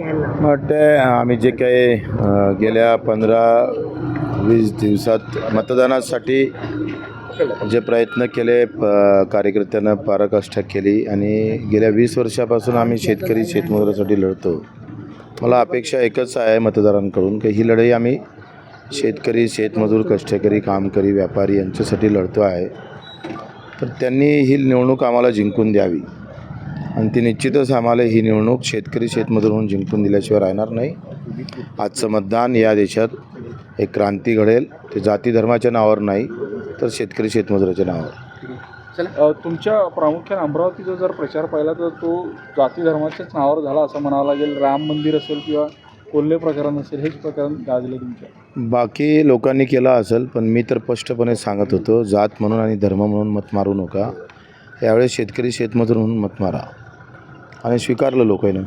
मला वाटतं आम्ही जे काही गेल्या 15-20 दिवसात मतदानासाठी जे प्रयत्न केले, कार्यकर्त्यांना पराकाष्ठा केली आणि गेल्या 20 वर्षापासून आम्ही शेतकरी शेतमजुरासाठी लढतो. मला अपेक्षा एकच आहे मतदारांकडून की ही लढाई आम्ही शेतकरी शेतमजूर कष्टकरी कामकरी व्यापारी यांच्यासाठी लढतो आहे. तर त्यांनी ही निवडणूक आम्हाला जिंकून द्यावी आणि ती निश्चितच आम्हाला ही निवडणूक शेतकरी शेतमजूर म्हणून जिंकून दिल्याशिवाय राहणार नाही. आजचं मतदान या देशात एक क्रांती घडेल. ते जाती धर्माच्या नावावर नाही तर शेतकरी शेतमजुराच्या नावावर. तुमच्या प्रामुख्याने अमरावतीचा जर प्रचार पाहिला तर तो जाती धर्माच्याच नावावर झाला असं म्हणावं लागेल. राम मंदिर असेल किंवा कोल्हे प्रकरण असेल, हेच प्रकरण गाजले तुमच्या. बाकी लोकांनी केला असेल, पण मी तर स्पष्टपणे सांगत होतो, जात म्हणून आणि धर्म म्हणून मत मारू नका. यावेळेस शेतकरी शेतमजूर म्हणून मत मारा आणि स्वीकारलं लोकांनी.